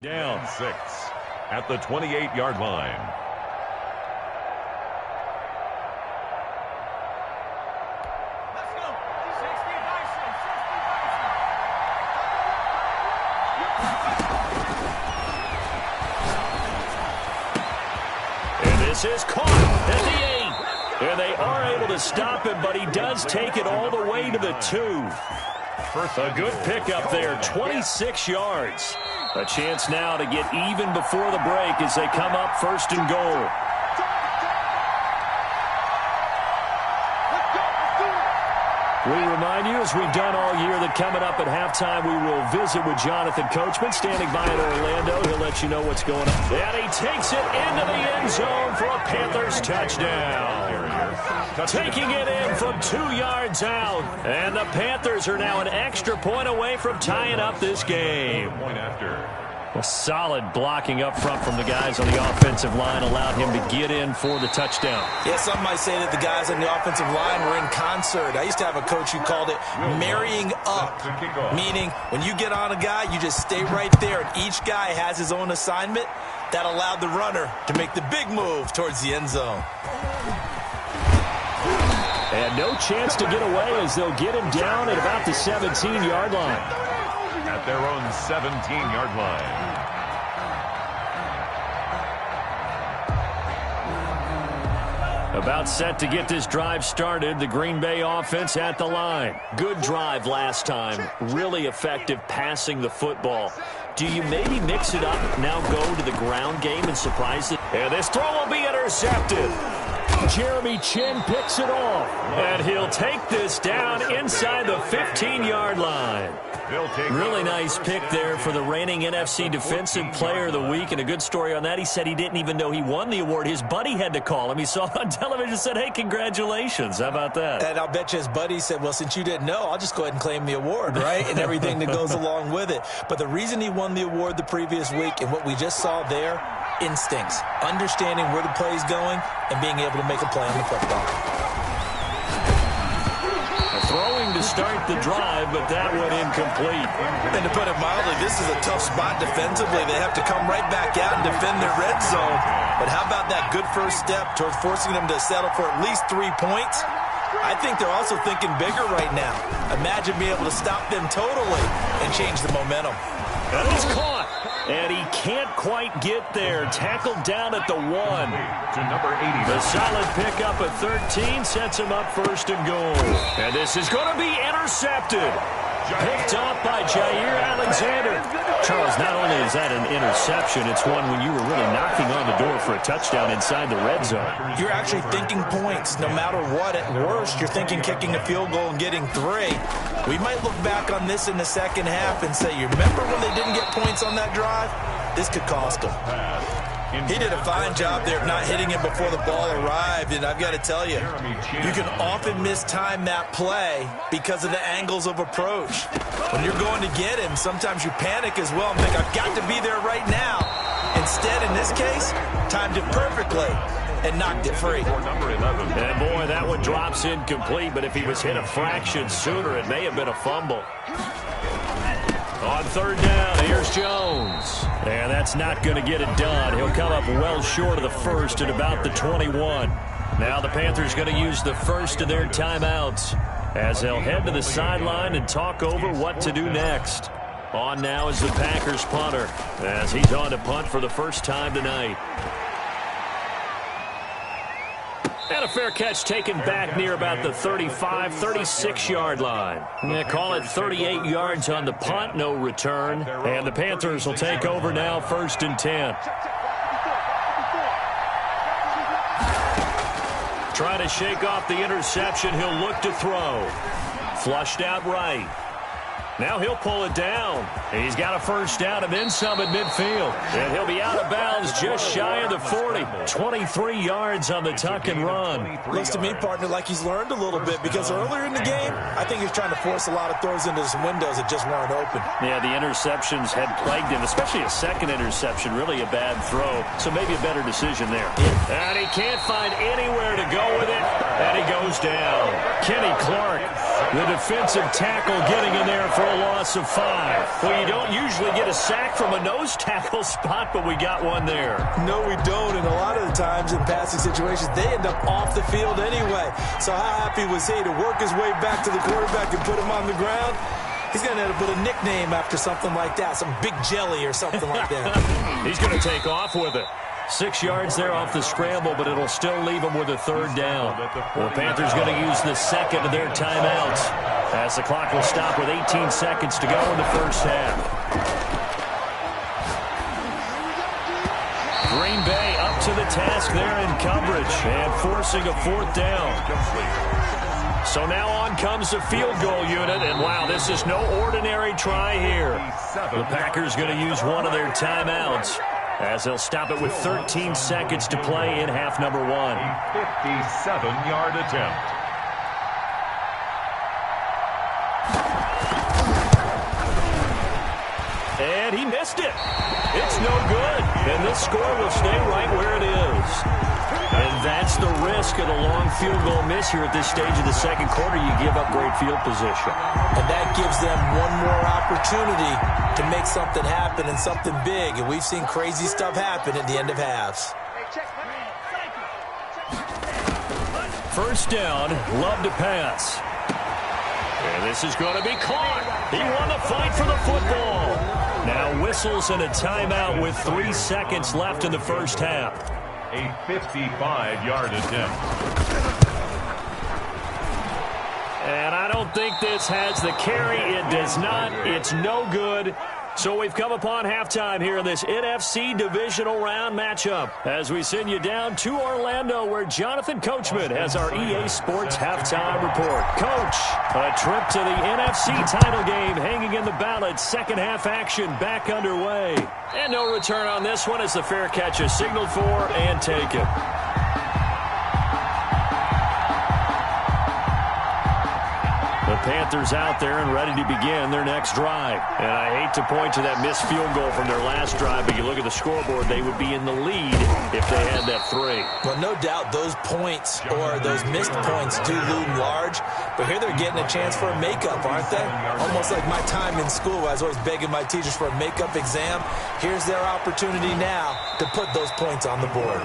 Down 6 at the 28-yard line. Let's go. 60 And this is caught at the 8. And they are able to stop him, but he does take it all the way to the 2. A good pickup there, 26 yards. A chance now to get even before the break as they come up 1st and goal. We remind you, as we've done all year, that coming up at halftime, we will visit with Jonathan Coachman, standing by in Orlando. He'll let you know what's going on. And he takes it into the end zone for a Panthers touchdown. Taking it in from 2 yards out. And the Panthers are now an extra point away from tying up this game. A solid blocking up front from the guys on the offensive line allowed him to get in for the touchdown. Yeah, some might say that the guys on the offensive line were in concert. I used to have a coach who called it marrying up, meaning when you get on a guy, you just stay right there, and each guy has his own assignment. That allowed the runner to make the big move towards the end zone. And no chance to get away as they'll get him down at about the 17-yard line. At their own 17-yard line. About set to get this drive started. The Green Bay offense at the line. Good drive last time. Really effective passing the football. Do you maybe mix it up, now go to the ground game and surprise it? And this throw will be intercepted. Jeremy Chinn picks it off. And he'll take this down inside the 15-yard line. Really nice pick there for the reigning NFC Defensive Player of the Week. And a good story on that. He said he didn't even know he won the award. His buddy had to call him. He saw it on television and said, hey, congratulations. How about that? And I'll bet you his buddy said, well, since you didn't know, I'll just go ahead and claim the award, right? And everything that goes along with it. But the reason he won the award the previous week and what we just saw there, instincts, understanding where the play is going and being able to make a play on the football. Throwing to start the drive, but that went incomplete. And to put it mildly, this is a tough spot defensively. They have to come right back out and defend their red zone. But how about that good first step towards forcing them to settle for at least 3 points? I think they're also thinking bigger right now. Imagine being able to stop them totally and change the momentum. And he's caught. And he can't quite get there. Tackled down at the 1. To number 80. The solid pickup at 13 sets him up 1st and goal. And this is going to be intercepted. Picked off by Jair Alexander. Charles, not only is that an interception, it's one when you were really knocking on the door for a touchdown inside the red zone. You're actually thinking points no matter what. At worst, you're thinking kicking a field goal and getting 3. We might look back on this in the second half and say, you remember when they didn't get points on that drive? This could cost them. He did a fine job there of not hitting him before the ball arrived, and I've got to tell you, you can often mistime that play because of the angles of approach. When you're going to get him, sometimes you panic as well and think, I've got to be there right now. Instead, in this case, timed it perfectly and knocked it free. And boy, that one drops incomplete, but if he was hit a fraction sooner, it may have been a fumble. On 3rd down, here's Jones. And that's not going to get it done. He'll come up well short of the 1st at about the 21. Now the Panthers going to use the first of their timeouts as they'll head to the sideline and talk over what to do next. On now is the Packers punter as he's on to punt for the first time tonight. And a fair catch taken back near about the 35, 36-yard line. They call it 38 yards on the punt, no return. And the Panthers will take over now, 1st and 10. Trying to shake off the interception, he'll look to throw. Flushed out right. Now he'll pull it down. He's got a first down and then some at midfield. And he'll be out of bounds just shy of the 40. 23 yards on the tuck and run. Looks to me, partner, like he's learned a little bit because earlier in the game, I think he's trying to force a lot of throws into some windows that just weren't open. Yeah, the interceptions had plagued him, especially a second interception. Really a bad throw. So maybe a better decision there. Yeah. And he can't find anywhere to go with it. And he goes down. Kenny Clark The defensive tackle getting in there for a loss of 5. Well, you don't usually get a sack from a nose tackle spot, but we got one there. No, we don't, and a lot of the times in passing situations, they end up off the field anyway. So how happy was he to work his way back to the quarterback and put him on the ground? He's going to end up with a nickname after something like that, some Big Jelly or something like that. He's going to take off with it. 6 yards there off the scramble, but it'll still leave him with a third down. The Panthers going to use the second of their timeouts as the clock will stop with 18 seconds to go in the first half. Green Bay up to the task there in coverage and forcing a fourth down. So now on comes the field goal unit, and wow, this is no ordinary try here. The Packers going to use one of their timeouts as they'll stop it with 13 seconds to play in half number 1. 57-yard attempt. And he missed it. It's no good. And this score will stay right where it is. And that's the risk of the long field goal miss here at this stage of the second quarter. You give up great field position. And that gives them one more opportunity to make something happen and something big. And we've seen crazy stuff happen at the end of halves. First down, Love to pass. And this is going to be caught. He won the fight for the football. Now whistles and a timeout with 3 seconds left in the first half. A 55-yard attempt. And I don't think this has the carry. It does not. It's no good. So we've come upon halftime here in this NFC divisional round matchup as we send you down to Orlando where Jonathan Coachman has our EA Sports halftime report. Coach, a trip to the NFC title game hanging in the balance. Second half action back underway. And no return on this one as the fair catch is signaled for and taken. The Panthers out there and ready to begin their next drive. And I hate to point to that missed field goal from their last drive, but you look at the scoreboard, they would be in the lead if they had that 3. Well, no doubt those points or those missed points do loom large, but here they're getting a chance for a makeup, aren't they? Almost like my time in school. I was always begging my teachers for a makeup exam. Here's their opportunity now to put those points on the board.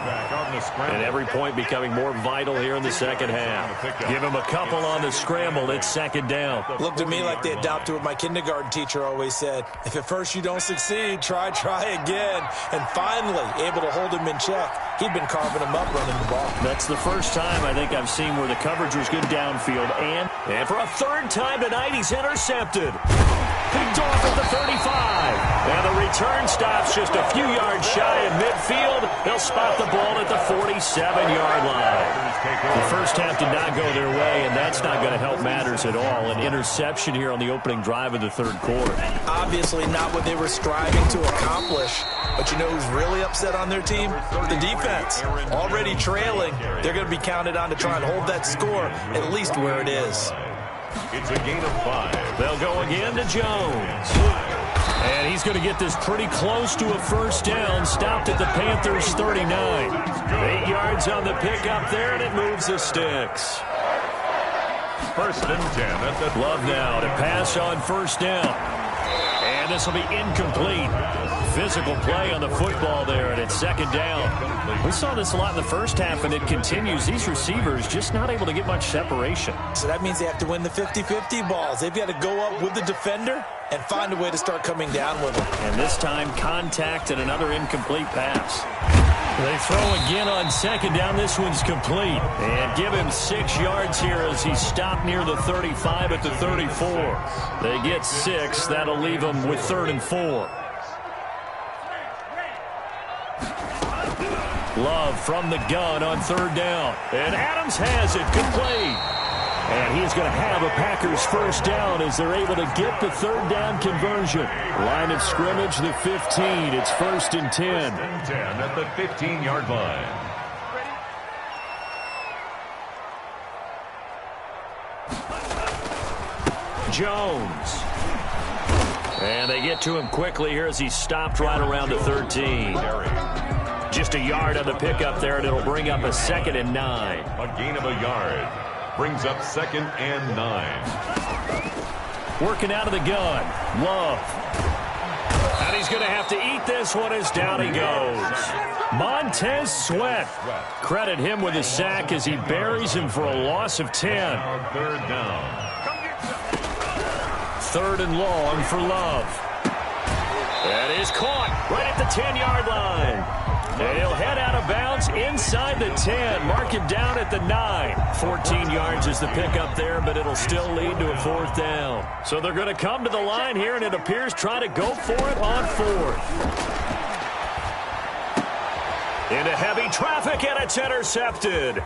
And every point becoming more vital here in the second half. Give them a couple on the scramble. It's second down. Looked to me like they adopted what my kindergarten teacher always said. If at first you don't succeed, try again. And finally, able to hold him in check. He'd been carving him up running the ball. That's the first time I think I've seen where the coverage was good downfield. And for a third time tonight, he's intercepted. Picked off at the 35. And the return stops just a few yards shy of midfield. They'll spot the ball at the 47-yard line. The first half did not go their way, and that's not going to help matters at all. An interception here on the opening drive of the third quarter. Obviously not what they were striving to accomplish. But you know who's really upset on their team? The defense. Already trailing. They're going to be counted on to try and hold that score at least where it is. It's a gain of 5. They'll go again to Jones. And he's going to get this pretty close to a first down. Stopped at the Panthers' 39. 8 yards on the pickup there, and it moves the sticks. First and 10 at the Love now to pass on first down. And this will be incomplete. Physical play on the football there, and it's second down. We saw this a lot in the first half, and it continues. These receivers just not able to get much separation. So that means they have to win the 50-50 balls. They've got to go up with the defender and find a way to start coming down with them. And this time, contact and another incomplete pass. They throw again on second down. This one's complete. And give him 6 yards here as he stopped near the 35 at the 34. They get 6. That'll leave them with 3rd and 4. Love from the gun on third down. And Adams has it. Complete. And he's going to have a Packers first down as they're able to get the third down conversion. Line of scrimmage, the 15. It's 1st and 10. 10 at the 15-yard line. Jones. And they get to him quickly here as he stopped right around the 13. Just a yard on the pickup there, and it'll bring up a 2nd and 9. A gain of a yard. brings up 2nd and 9. Working out of the gun. Love. And he's going to have to eat this one as down he goes. Montez Sweat. Credit him with a sack as he buries him for a loss of 10. 3rd down. 3rd and long for Love. That is caught right at the 10-yard line. And he'll head out of bounds inside the 10. Mark him down at the 9. 14 yards is the pickup there, but it'll still lead to a 4th down. So they're going to come to the line here, and it appears try to go for it on 4th. Into heavy traffic, and it's intercepted.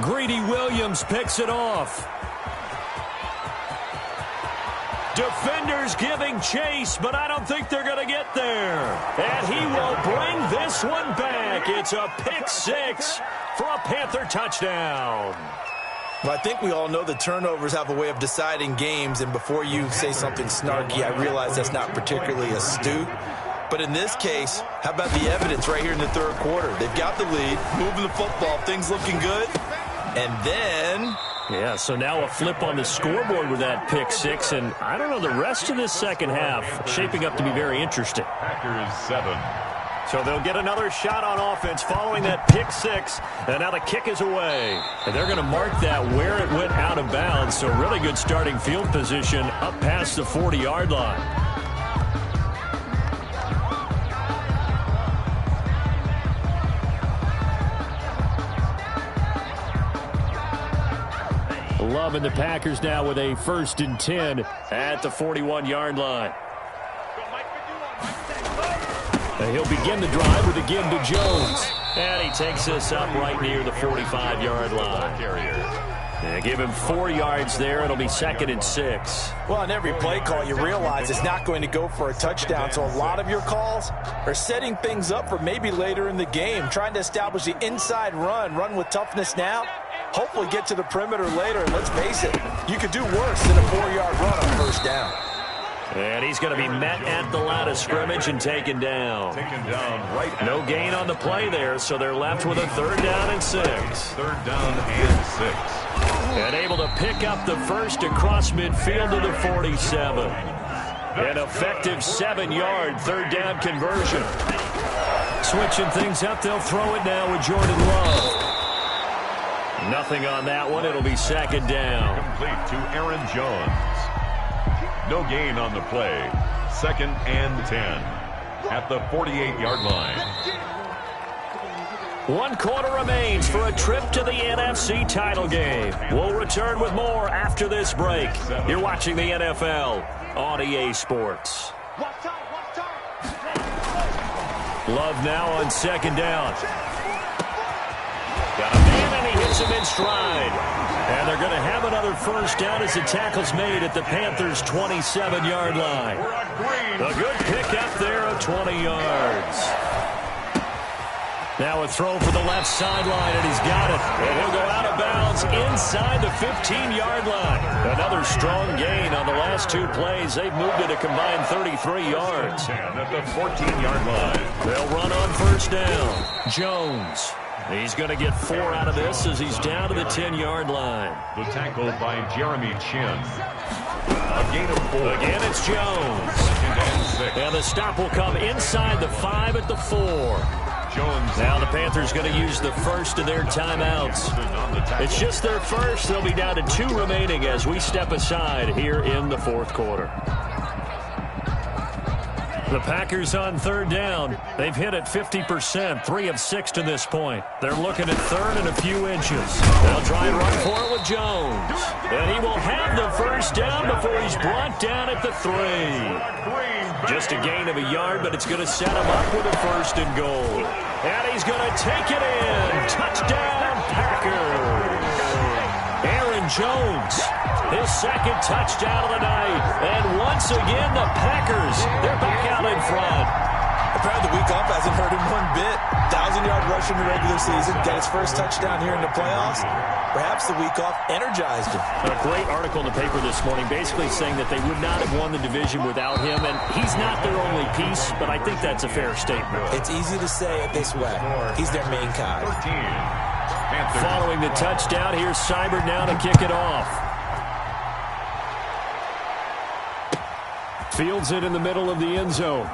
Greedy Williams picks it off. Defenders giving chase, but I don't think they're going to get there. And he will bring this one back. It's a pick 6 for a Panther touchdown. Well, I think we all know the turnovers have a way of deciding games, and before you say something snarky, I realize that's not particularly astute. But in this case, how about the evidence right here in the 3rd quarter? They've got the lead, moving the football, things looking good, and then... Yeah, so now a flip on the scoreboard with that pick 6, and I don't know, the rest of this second half shaping up to be very interesting. Packers 7. So they'll get another shot on offense following that pick 6, and now the kick is away. And they're going to mark that where it went out of bounds, so really good starting field position up past the 40-yard line. Love and the Packers now with a 1st and 10 at the 41-yard line. And he'll begin the drive with a give to Jones. And he takes this up right near the 45-yard line. Yeah, give him 4 yards there. It'll be 2nd and 6. Well, on every play call, you realize it's not going to go for a touchdown. So a lot of your calls are setting things up for maybe later in the game, trying to establish the inside run with toughness now. Hopefully get to the perimeter later. And let's face it, you could do worse than a 4-yard run on 1st down. And he's going to be met at the line of scrimmage and taken down. Right. No gain on the play there, so they're left with a 3rd down and 6. 3rd down and 6. And able to pick up the 1st across midfield to the 47. An effective 7-yard 3rd down conversion. Switching things up, they'll throw it now with Jordan Love. Nothing on that one. It'll be 2nd down. Complete to Aaron Jones. No gain on the play. 2nd and 10 at the 48-yard line. 1 quarter remains for a trip to the NFC title game. We'll return with more after this break. You're watching the NFL on EA Sports. Love now on 2nd down. Got a man, and he hits him in stride. And they're going to have another 1st down as the tackle's made at the Panthers' 27-yard line. A good pick up there of 20 yards. Now a throw for the left sideline, and he's got it. And he'll go out of bounds inside the 15-yard line. Another strong gain on the last 2 plays. They've moved it a combined 33 yards. At the 14-yard line. They'll run on 1st down. Jones. He's going to get 4 out of this as he's down to the 10-yard line. The tackle by Jeremy Chin. A gain of 4. Again, it's Jones. 2nd and 6. And the stop will come inside the 5 at the 4. Jones. Now the Panthers going to use the 1st of their timeouts. It's just their 1st. They'll be down to 2 remaining as we step aside here in the 4th quarter. The Packers on 3rd down. They've hit it 50%, 3 of 6 to this point. They're looking at 3rd and a few inches. They'll try and run for it with Jones. And he will have the 1st down before he's brought down at the 3. Just a gain of a yard, but it's going to set him up with a 1st and goal. And he's going to take it in. Touchdown, Packers. Aaron Jones, his 2nd touchdown of the night. And once again, the Packers, they're back out in front. Apparently the week off hasn't hurt him one bit. 1,000-yard rush in the regular season. Got his 1st touchdown here in the playoffs. Perhaps the week off energized him. A great article in the paper this morning basically saying that they would not have won the division without him. And he's not their only piece, but I think that's a fair statement. It's easy to say it this way. He's their main guy. Panthers. Following the touchdown, here's Seibert now to kick it off. Fields it in the middle of the end zone.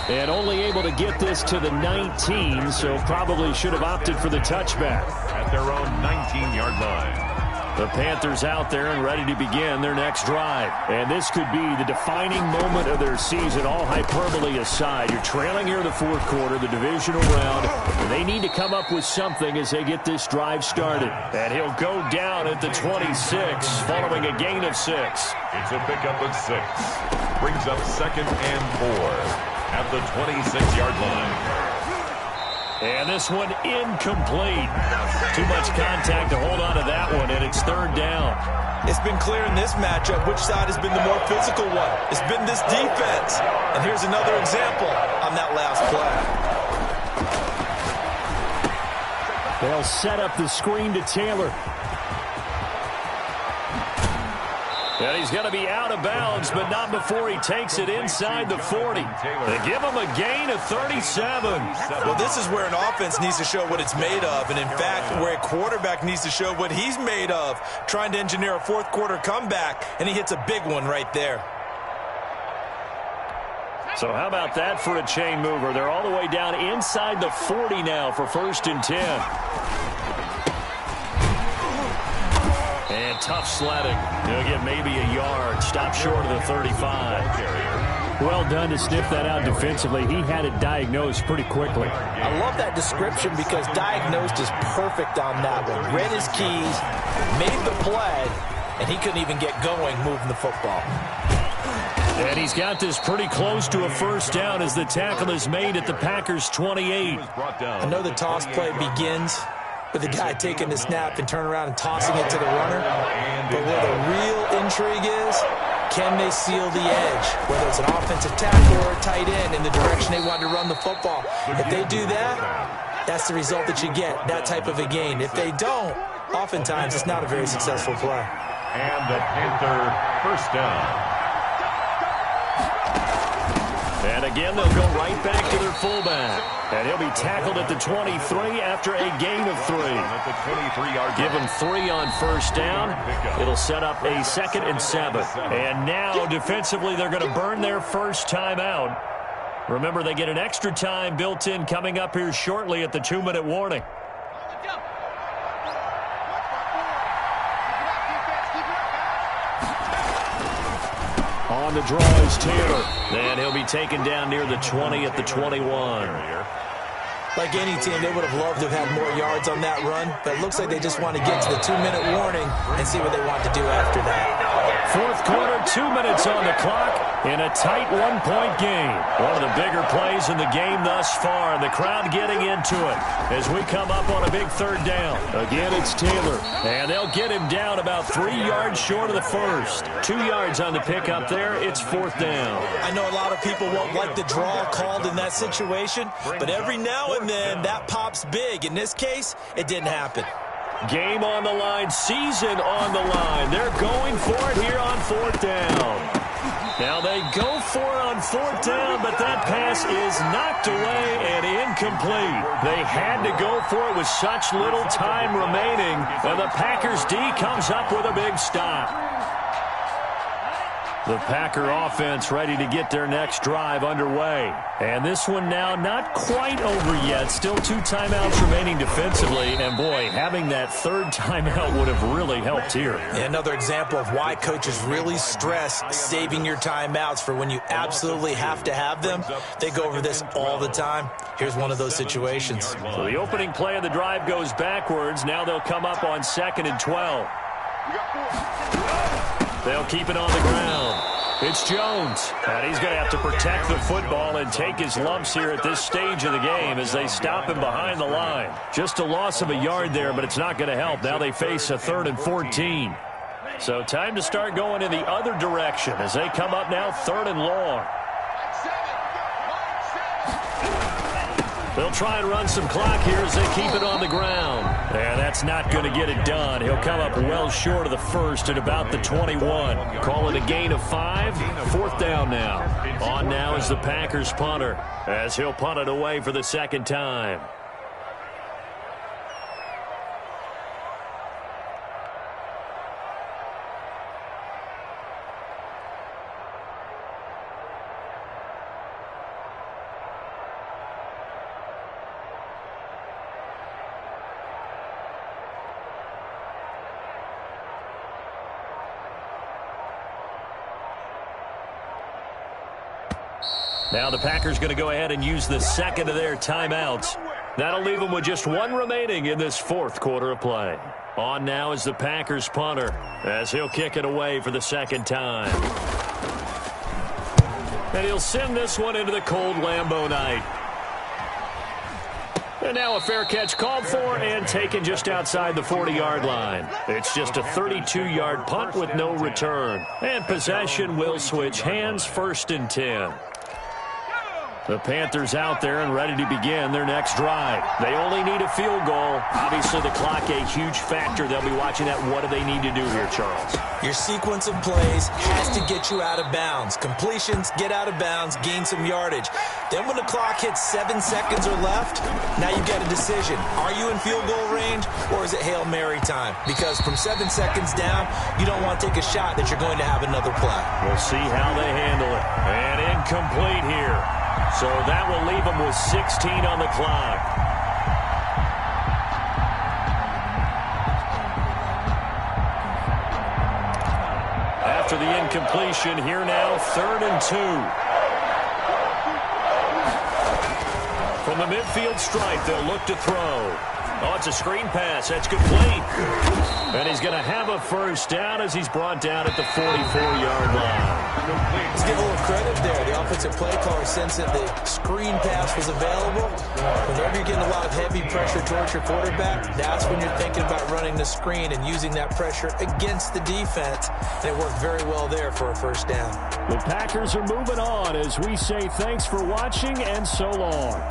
And only able to get this to the 19, so probably should have opted for the touchback. At their own 19-yard line. The Panthers out there and ready to begin their next drive. And this could be the defining moment of their season, all hyperbole aside. You're trailing here in the fourth quarter, the divisional round. And they need to come up with something as they get this drive started. And he'll go down at the 26, following a gain of 6. It's a pickup of 6. Brings up 2nd and 4 at the 26-yard line. And this one incomplete. Too much contact to hold on to that one, and it's 3rd down. It's been clear in this matchup which side has been the more physical one. It's been this defense. And here's another example on that last play. They'll set up the screen to Taylor. And he's going to be out of bounds, but not before he takes it inside the 40. They give him a gain of 37. Well, this is where an offense needs to show what it's made of, and in fact, where a quarterback needs to show what he's made of, trying to engineer a fourth quarter comeback, and he hits a big one right there. So how about that for a chain mover? They're all the way down inside the 40 now for 1st and 10. And tough sledding. He'll get maybe a yard. Stop short of the 35. Well done to sniff that out defensively. He had it diagnosed pretty quickly. I love that description because diagnosed is perfect on that one. Read his keys, made the play, and he couldn't even get going moving the football. And he's got this pretty close to a 1st down as the tackle is made at the Packers' 28. I know the toss play begins with the guy taking the snap and turn around and tossing it to the runner. But where the real intrigue is, can they seal the edge? Whether it's an offensive tackle or a tight end in the direction they want to run the football. If they do that, that's the result that you get, that type of a gain. If they don't, oftentimes it's not a very successful play. And the Panther 1st down. And again, they'll go right back to their fullback. And he'll be tackled at the 23 after a gain of 3. At the 23-yard Give him 3 on 1st down. It'll set up a 2nd and 7. And now, defensively, they're going to burn their first time out. Remember, they get an extra time built in coming up here shortly at the 2-minute warning. On the draw is Taylor. And he'll be taken down near the 20 at the 21. Like any team, they would have loved to have had more yards on that run, but it looks like they just want to get to the 2-minute warning and see what they want to do after that. Fourth quarter, 2 minutes on the clock in a tight 1-point game. One of the bigger plays in the game thus far, and the crowd getting into it as we come up on a big 3rd down. Again, it's Taylor, and they'll get him down about 3 yards short of the first. 2 yards on the pickup there. It's 4th down. I know a lot of people won't like the draw called in that situation, but every now and then that pops big. In this case, it didn't happen. Game on the line, season on the line. They're going for it here on 4th down. Now they go for it on 4th down, but that pass is knocked away and incomplete. They had to go for it with such little time remaining, and the Packers D comes up with a big stop. The Packer offense ready to get their next drive underway. And this one now not quite over yet. Still 2 timeouts remaining defensively. And, boy, having that 3rd timeout would have really helped here. Another example of why coaches really stress saving your timeouts for when you absolutely have to have them. They go over this all the time. Here's one of those situations. So the opening play of the drive goes backwards. Now they'll come up on 2nd and 12. They'll keep it on the ground. It's Jones, and he's going to have to protect the football and take his lumps here at this stage of the game as they stop him behind the line. Just a loss of a yard there, but it's not going to help. Now they face a 3rd and 14. So time to start going in the other direction as they come up now 3rd and long. They'll try and run some clock here as they keep it on the ground. And that's not going to get it done. He'll come up well short of the first at about the 21. Call it a gain of 5. 4th down now. On now is the Packers punter as he'll punt it away for the 2nd time. Now the Packers going to go ahead and use the second of their timeouts. That'll leave them with just one remaining in this fourth quarter of play. On now is the Packers punter as he'll kick it away for the second time. And he'll send this one into the cold Lambeau night. And now a fair catch called for and taken just outside the 40-yard line. It's just a 32-yard punt with no return. And possession will switch hands, 1st and 10. The Panthers out there and ready to begin their next drive. They only need a field goal. Obviously, the clock a huge factor. They'll be watching that. What do they need to do here, Charles? Your sequence of plays has to get you out of bounds. Completions, get out of bounds, gain some yardage. Then when the clock hits 7 seconds or left, now you get a decision. Are you in field goal range or is it Hail Mary time? Because from 7 seconds down, you don't want to take a shot that you're going to have another play. We'll see how they handle it. And incomplete here. So that will leave them with 16 on the clock. After the incompletion, here now, 3rd and 2. From the midfield stripe, they'll look to throw. Oh, it's a screen pass. That's complete. And he's going to have a first down as he's brought down at the 44-yard line. Let's give a little credit there. The offensive play caller sensed that the screen pass was available. Whenever you're getting a lot of heavy pressure towards your quarterback, that's when you're thinking about running the screen and using that pressure against the defense. And it worked very well there for a first down. The Packers are moving on as we say thanks for watching and so long.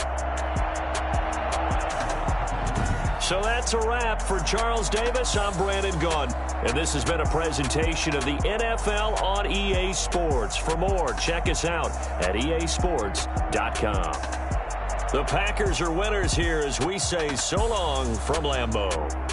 So that's a wrap for Charles Davis. I'm Brandon Gaudin, and this has been a presentation of the NFL on EA Sports. For more, check us out at easports.com. The Packers are winners here as we say so long from Lambeau.